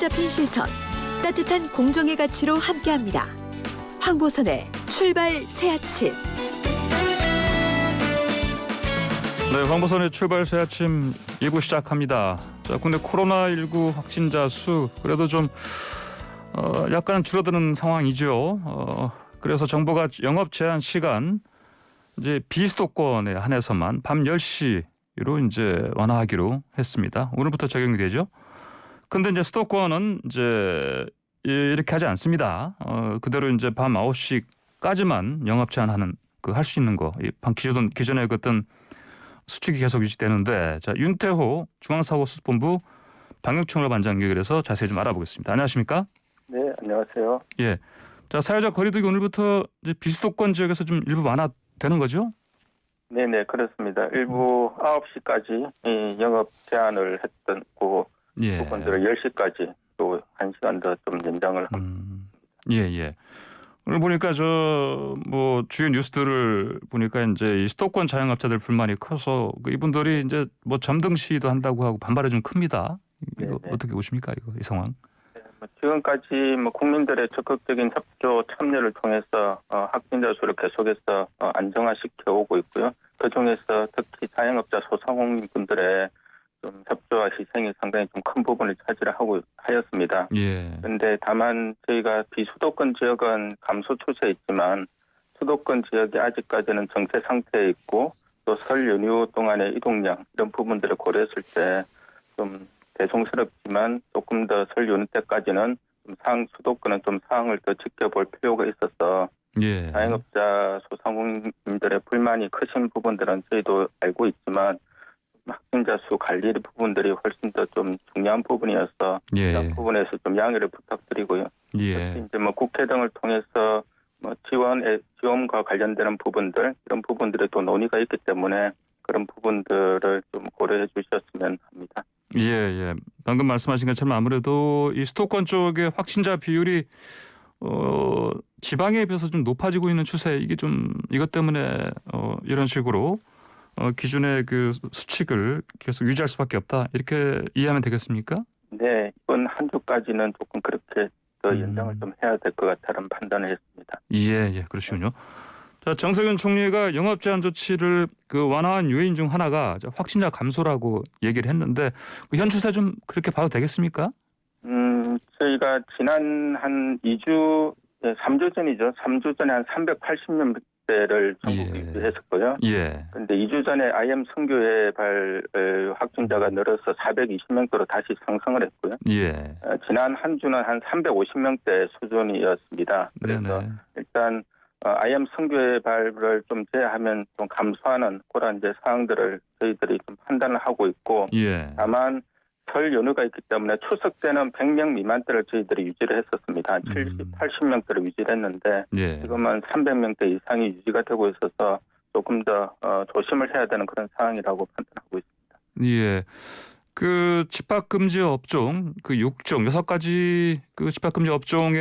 잡힌 시선, 따뜻한 공정의 가치로 함께합니다. 황보선의 출발 새아침. 네, 황보선의 출발 새 아침 1부 시작합니다. 자, 근데 코로나19 확진자 수 그래도 좀 약간은 줄어드는 상황이죠. 그래서 정부가 영업 제한 시간 이제 비수도권에 한해서만 밤 10시로 이제 완화하기로 했습니다. 오늘부터 적용이 되죠. 근데 이제 수도권은 이제 이렇게 하지 않습니다. 그대로 이제 밤 9시까지만 영업 제한하는 그 할 수 있는 거. 기존에 그 어떤 수칙이 계속 유지되는데, 자, 윤태호 중앙사고수습본부 방역총괄반장 연결해서 자세히 좀 알아보겠습니다. 안녕하십니까? 네, 안녕하세요. 예. 자, 사회적 거리두기 오늘부터 이제 비수도권 지역에서 좀 일부 완화되는 거죠? 네네, 그렇습니다. 일부 9시까지 영업 제한을 했던 예. 부분들을 10시까지 또 1시간 더 좀 연장을 합니다. 예, 예. 오늘 보니까 뭐 주요 뉴스들을 보니까 이제 이 수도권 자영업자들 불만이 커서 이분들이 이제 뭐 점등 시위도 한다고 하고 반발이 좀 큽니다. 이거 네네. 어떻게 보십니까? 이 상황? 지금까지 국민들의 적극적인 협조 참여를 통해서 확진자 수를 계속해서 안정화시켜 오고 있고요. 그중에서 특히 자영업자 소상공인분들의 좀 협조와 희생이 상당히 좀 큰 부분을 하였습니다. 예. 그런데 다만 저희가 비수도권 지역은 감소 추세에 있지만 수도권 지역이 아직까지는 정체 상태에 있고 또 설 연휴 동안의 이동량 이런 부분들을 고려했을 때 좀 대송스럽지만 조금 더 설 연휴 때까지는 수도권은 좀 상황을 더 지켜볼 필요가 있어서 예. 자영업자 소상공인들의 불만이 크신 부분들은 저희도 알고 있지만 확진자 수 관리 부분들이 훨씬 더 좀 중요한 부분이어서 예. 이런 부분에서 좀 양해를 부탁드리고요. 예. 특히 이제 국회 등을 통해서 지원과 관련되는 부분들 이런 부분들이 또 논의가 있기 때문에 그런 부분들을 좀 고려해 주셨으면 합니다. 예, 예. 방금 말씀하신 것처럼 아무래도 이 수도권 쪽의 확진자 비율이 지방에 비해서 좀 높아지고 있는 추세, 이게 좀 이것 때문에 이런 식으로 기존의 그 수칙을 계속 유지할 수밖에 없다, 이렇게 이해하면 되겠습니까? 네, 이번 한 주까지는 조금 그렇게 더 연장을 좀 해야 될 것 같다는 판단을 했습니다. 예, 그러시군요. 자, 정세균 총리가 영업 제한 조치를 완화한 요인 중 하나가 확진자 감소라고 얘기를 했는데 현 추세 좀 그렇게 봐도 되겠습니까? 저희가 지난 한 3주 전이죠. 3주 전에 한 380명대를 전국 유지했었고요. 예. 그런데 2주 전에 IM 선교회 확진자가 늘어서 420명대로 다시 상승을 했고요. 예. 지난 한 주는 한 350명대 수준이었습니다. 그래서 네네. 일단 IM 선교회 발을 좀 제외하면 좀 감소하는 그런 이제 사항들을 저희들이 좀 판단을 하고 있고, 예. 다만 설 연휴가 있기 때문에 추석 때는 100명 미만대를 저희들이 유지를 했었습니다. 한 70, 80명대를 유지를 했는데 예. 지금은 300명대 이상이 유지가 되고 있어서 조금 더 조심을 해야 되는 그런 상황이라고 판단하고 있습니다. 예. 그 집합금지 업종, 그 6종, 6가지 그 집합금지 업종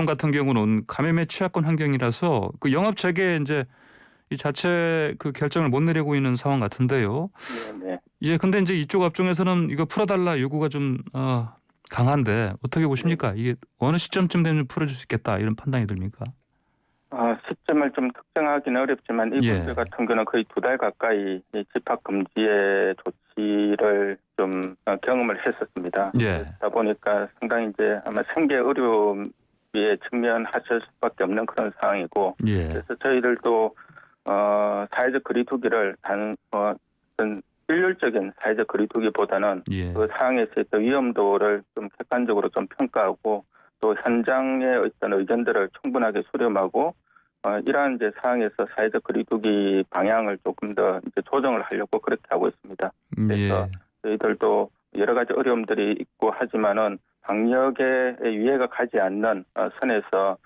같은 경우는 감염의 취약권 환경이라서 그 영업 재개 이제 이 자체 그 결정을 못 내리고 있는 상황 같은데요. 네. 예, 근데 이제 이쪽 업종에서는 이거 풀어달라 요구가 좀 강한데 어떻게 보십니까? 이게 어느 시점쯤 되면 풀어줄 수 있겠다, 이런 판단이 듭니까? 시점을 좀 특정하기는 어렵지만 이분들 예. 같은 경우는 거의 2달 가까이 이 집합금지의 조치를 좀 경험을 했었습니다. 예. 그러다 보니까 상당히 이제 아마 생계 어려움에 직면하실 수밖에 없는 그런 상황이고, 예. 그래서 저희들도 사회적 거리두기를 어떤 일률적인 사회적 거리두기보다는 예. 그 상황에서의 위험도를 좀 객관적으로 좀 평가하고 또 현장의 어떤 의견들을 충분하게 수렴하고 이러한 이제 상황에서 사회적 거리두기 방향을 조금 더 이제 조정을 하려고 그렇게 하고 있습니다. 그래서 예. 저희들도 여러 가지 어려움들이 있고 하지만은 방역에 위해가 가지 않는 선에서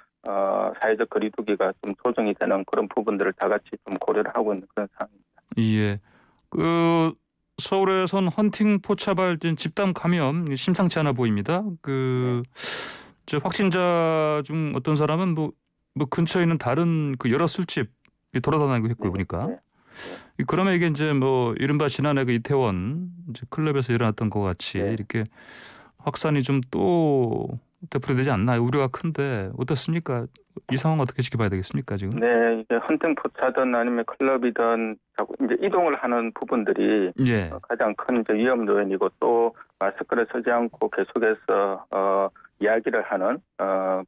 사회적 거리두기가 좀 조정이 되는 그런 부분들을 다 같이 좀 고려를 하고 있는 그런 상황입니다. 예. 그 서울에선 헌팅 포차발 집단 감염 심상치 않아 보입니다. 저 확진자 중 어떤 사람은 뭐 근처에 있는 다른 그 여러 술집 돌아다니고 했고요, 보니까. 그러면 이게 이제 뭐 이른바 지난해 그 이태원 이제 클럽에서 일어났던 것 같이 이렇게 확산이 좀 또 되풀이되지 않나 우려가 큰데 어떻습니까? 이 상황 어떻게 지켜봐야 되겠습니까 지금? 네, 이게 헌팅 포차든 아니면 클럽이든 자꾸 이제 이동을 하는 부분들이 예, 가장 큰 이제 위험 요인이고 또 마스크를 쓰지 않고 계속해서 이야기를 하는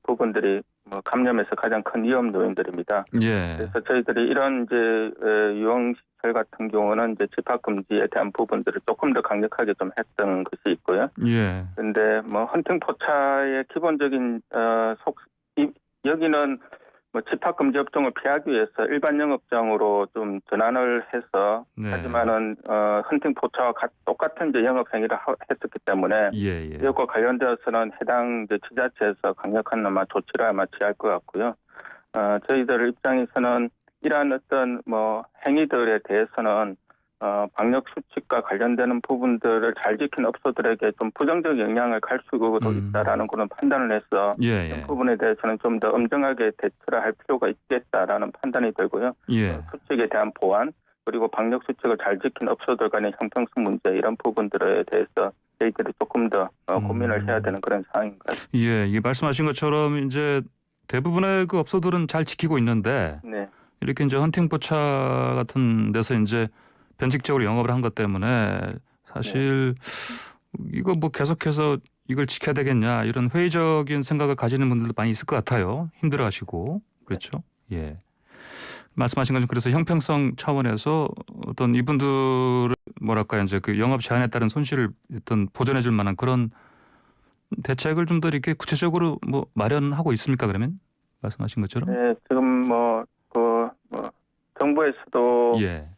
부분들이 뭐 감염에서 가장 큰 위험 요인들입니다. 예, 그래서 저희들이 이런 이제 유흥시설 같은 경우는 이제 집합 금지에 대한 부분들을 조금 더 강력하게 좀 했던 것이 있고요. 예, 그런데 뭐 헌팅 포차의 기본적인 여기는 뭐 집합 금지 업종을 피하기 위해서 일반 영업장으로 좀 전환을 해서 네. 하지만은 헌팅 포차와 똑같은 이제 영업 행위를 했었기 때문에 예, 예. 이것과 관련되어서는 해당 이제 지자체에서 강력한 아마 조치를 아마 취할 것 같고요. 저희들 입장에서는 이러한 어떤 뭐 행위들에 대해서는 방역 수칙과 관련되는 부분들을 잘 지킨 업소들에게 좀 부정적 영향을 갈 수도 있다라는 그런 판단을 해서 예, 이 예. 부분에 대해서는 좀 더 엄정하게 대처를 할 필요가 있겠다라는 판단이 들고요. 예. 수칙에 대한 보완 그리고 방역 수칙을 잘 지킨 업소들 간의 형평성 문제 이런 부분들에 대해서 저희들이 조금 더 고민을 해야 되는 그런 상황인 것 같습니다. 예, 이 말씀하신 것처럼 이제 대부분의 그 업소들은 잘 지키고 있는데 네. 이렇게 이제 헌팅 포차 같은 데서 이제 변칙적으로 영업을 한 것 때문에 사실 이거 뭐 계속해서 이걸 지켜야 되겠냐 이런 회의적인 생각을 가지는 분들도 많이 있을 것 같아요. 힘들어하시고 그렇죠. 예. 말씀하신 것은 그래서 형평성 차원에서 어떤 이분들을 뭐랄까 이제 그 영업 제한에 따른 손실을 어떤 보전해줄 만한 그런 대책을 좀 더 이렇게 구체적으로 뭐 마련하고 있습니까 그러면 말씀하신 것처럼? 네, 지금 정부에서도 예.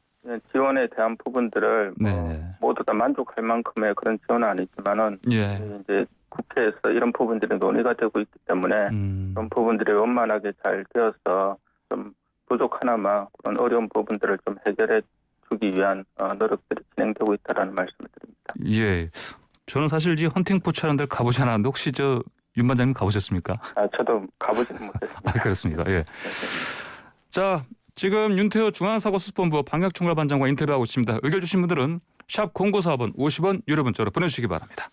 지원에 대한 부분들을 네. 모두 다 만족할 만큼의 그런 지원은 아니지만은 예. 이제 국회에서 이런 부분들이 논의가 되고 있기 때문에 그런 부분들이 원만하게 잘 되어서 좀 부족하나마 그런 어려운 부분들을 좀 해결해 주기 위한 노력들이 진행되고 있다라는 말씀을 드립니다. 예. 저는 사실 이 헌팅 포차라는 데를 가보지 않았는데 혹시 저 윤 반장님 가보셨습니까? 저도 가보지는 못했습니다. 아, 그렇습니까? 예. 자, 지금 윤태호 중앙사고수습본부 방역총괄반장과 인터뷰하고 있습니다. 의견 주신 분들은 샵 0945번 50원 유료 문자로 보내주시기 바랍니다.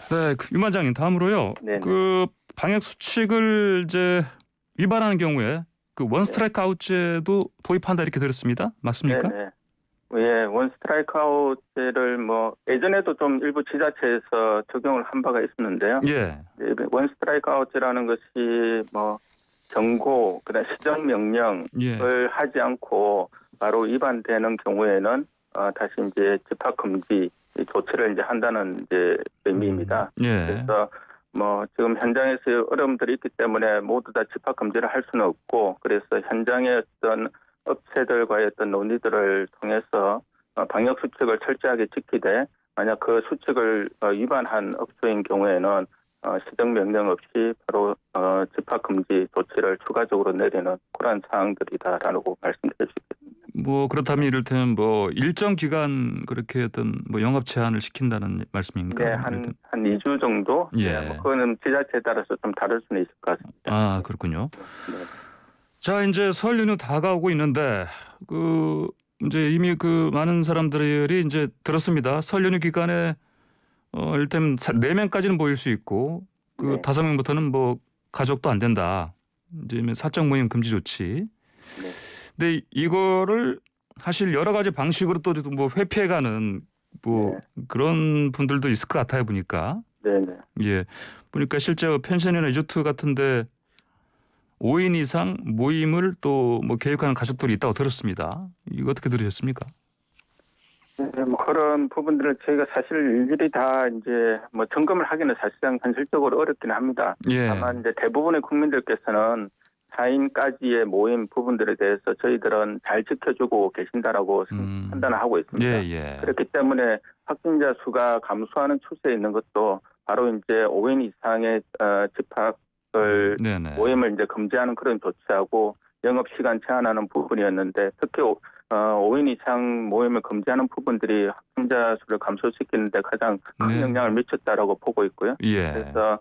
네, 윤 반장님 다음으로요. 네네. 그 방역 수칙을 이제 위반하는 경우에 그 원 스트라이크 아웃제도 도입한다 이렇게 들었습니다. 맞습니까? 네네. 예, 원 스트라이크 아웃제를 예전에도 좀 일부 지자체에서 적용을 한 바가 있었는데요. 예. 원 스트라이크 아웃제라는 것이 경고, 그다음 시정 명령을 예. 하지 않고 바로 위반되는 경우에는 다시 이제 집합 금지 조치를 이제 한다는 이제 의미입니다. 예. 그래서 지금 현장에서 어려움들이 있기 때문에 모두 다 집합 금지를 할 수는 없고 그래서 현장의 어떤 업체들과의 어떤 논의들을 통해서 방역 수칙을 철저하게 지키되 만약 그 수칙을 위반한 업소인 경우에는 시정 명령 없이 바로 집합 금지 조치를 추가적으로 내리는 그런 사항들이다라고 말씀드릴 수 있겠습니다. 뭐 그렇다면 이를테면 뭐 일정 기간 그렇게 어떤 뭐 영업 제한을 시킨다는 말씀입니까? 네, 한 2주 정도. 예. 네, 그거는 지자체에 따라서 좀 다를 수는 있을 것 같습니다. 아, 그렇군요. 네. 자, 이제 설 연휴 다가오고 있는데 그 이제 이미 그 많은 사람들이 이제 들었습니다. 설 연휴 기간에 일단 4명까지는 모일 수 있고 그 네. 5명부터는 뭐 가족도 안 된다. 이제 사적 모임 금지 조치. 네. 근데 이거를 사실 여러 가지 방식으로 또 뭐 회피해가는 뭐 그런 분들도 있을 것 같아요 보니까. 네네. 예, 보니까 실제 펜션이나 리조트 같은데 5인 이상 모임을 또 뭐 계획하는 가족들이 있다고 들었습니다. 이거 어떻게 들으셨습니까? 네, 그런 부분들을 저희가 사실 일일이 다 이제 점검을 하기는 사실상 현실적으로 어렵긴 합니다. 예. 다만 이제 대부분의 국민들께서는 4인까지의 모임 부분들에 대해서 저희들은 잘 지켜주고 계신다라고 판단을 하고 있습니다. 예, 예. 그렇기 때문에 확진자 수가 감소하는 추세에 있는 것도 바로 이제 5인 이상의 집합을 네네. 모임을 이제 금지하는 그런 조치하고 영업 시간 제한하는 부분이었는데 특히 5인 이상 모임을 금지하는 부분들이 확진자 수를 감소시키는 데 가장 큰 네. 영향을 미쳤다라고 보고 있고요. 예. 그래서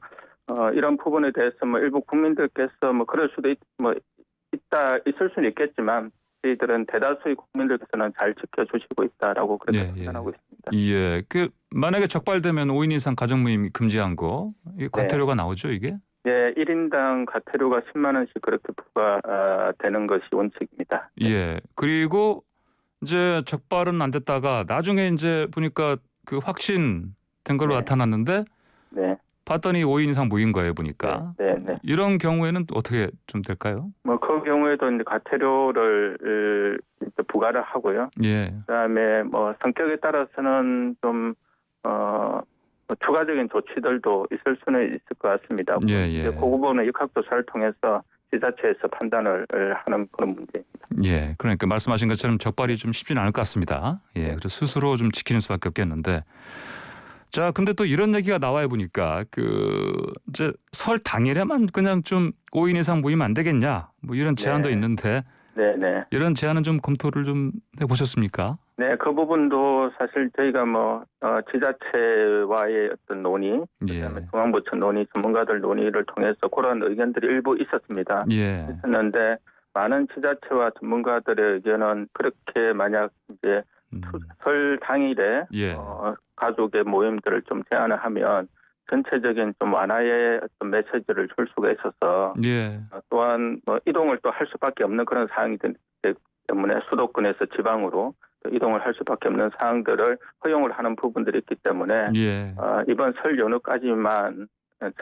이런 부분에 대해서 일부 국민들께서 그럴 수도 있을 수는 있겠지만 조치들은 대다수의 국민들께서는 잘 지켜주시고 있다라고 그렇게 예, 예. 판단하고 있습니다. 예, 그 만약에 적발되면 5인 이상 가정 모임 금지한 거, 이 과태료가 나오죠, 이게? 예, 1인당 과태료가 10만 원씩 그렇게 부과되는 것이 원칙입니다. 예. 그리고 이제 적발은 안 됐다가 나중에 이제 보니까 그 확신된 걸로 네. 나타났는데 네, 봤더니 5인 이상 모인 거예요, 보니까. 네, 네. 이런 경우에는 또 어떻게 좀 될까요? 뭐 그 경우에도 이제 과태료를 이제 부과를 하고요. 예. 그다음에 뭐 성격에 따라서는 좀 뭐 추가적인 조치들도 있을 수는 있을 것 같습니다. 예, 예. 이제 그 부분은 역학조사를 통해서 지자체에서 판단을 하는 그런 문제입니다. 예. 그러니까 말씀하신 것처럼 적발이 좀 쉽지는 않을 것 같습니다. 예. 그래서 스스로 좀 지키는 수밖에 없겠는데. 자, 근데 또 이런 얘기가 나와요 보니까 그 이제 설 당일에만 그냥 좀 5인 이상 모이면 안 되겠냐? 뭐 이런 제안도 네. 있는데 네, 네. 이런 제안은 좀 검토를 좀 해보셨습니까? 네, 그 부분도 사실 저희가 뭐 지자체와의 어떤 논의, 예. 그다음에 중앙부처 논의, 전문가들 논의를 통해서 그런 의견들이 일부 있었습니다. 예. 있었는데 많은 지자체와 전문가들의 의견은 그렇게 만약 이제 설 당일에 예. 가족의 모임들을 좀 제한을 하면 전체적인 좀 완화의 어떤 메시지를 줄 수가 있어서 예. 또한 뭐 이동을 또 할 수밖에 없는 그런 상황이 되기 때문에 수도권에서 지방으로 또 이동을 할 수밖에 없는 상황들을 허용을 하는 부분들이 있기 때문에 예. 이번 설 연휴까지만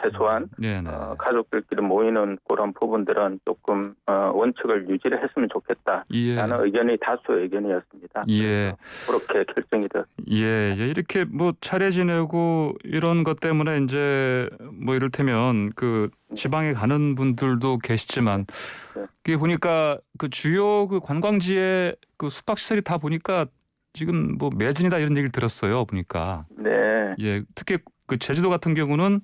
최소한 네네. 가족들끼리 모이는 그런 부분들은 조금 원칙을 유지를 했으면 좋겠다라는 예. 의견이 다수의 의견이었습니다. 예. 그렇게 결정이 되었습니다. 예. 예. 이렇게 뭐 차례 지내고 이런 것 때문에 이제 뭐 이를테면 그 지방에 가는 분들도 계시지만 네. 그게 보니까 그 주요 그 관광지에 그 숙박시설이 다 보니까 지금 뭐 매진이다 이런 얘기를 들었어요. 보니까. 네. 예. 특히 그 제주도 같은 경우는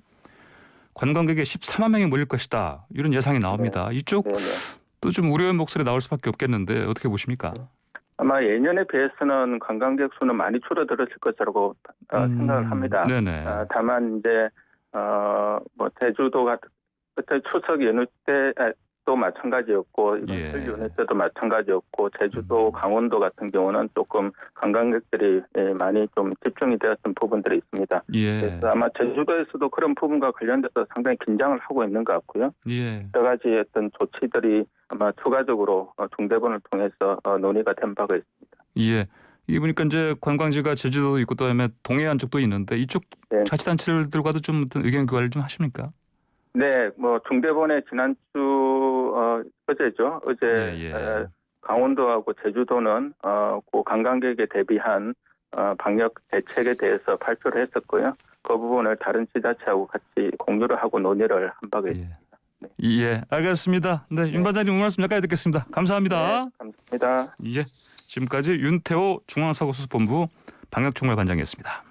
관광객이 14만 명이 몰릴 것이다. 이런 예상이 나옵니다. 이쪽 네. 또 좀 우려의 목소리 나올 수밖에 없겠는데 어떻게 보십니까? 아마 예년에 비해서는 관광객 수는 많이 줄어들었을 것이라고 생각을 합니다. 네네. 다만 이제 뭐 제주도 같은 그때 추석 연휴 때도 마찬가지였고 이번 예. 설 연휴 때도 마찬가지였고 제주도, 강원도 같은 경우는 조금 관광객들이 많이 좀 집중이 되었던 부분들이 있습니다. 예. 그래서 아마 제주도에서도 그런 부분과 관련돼서 상당히 긴장을 하고 있는 것 같고요. 예. 여러 가지 어떤 조치들이 아마 추가적으로 중대본을 통해서 논의가 된 바가 있습니다. 예. 이게 보니까 이제 관광지가 제주도도 있고 그다음에 동해안 쪽도 있는데 이쪽 네. 자치단체들과도 좀 어떤 의견 교환을 좀 하십니까? 네, 뭐 중대본에 지난주 어제죠. 어제 예. 강원도하고 제주도는 그 관광객에 대비한 방역 대책에 대해서 발표를 했었고요. 그 부분을 다른 지자체하고 같이 공유를 하고 논의를 한 바가 있습니다. 예, 알겠습니다. 네, 윤 반장님 오늘 말씀 여기까지 듣겠습니다. 감사합니다. 네, 감사합니다. 예, 지금까지 윤태호 중앙사고수습본부 방역총괄반장이었습니다.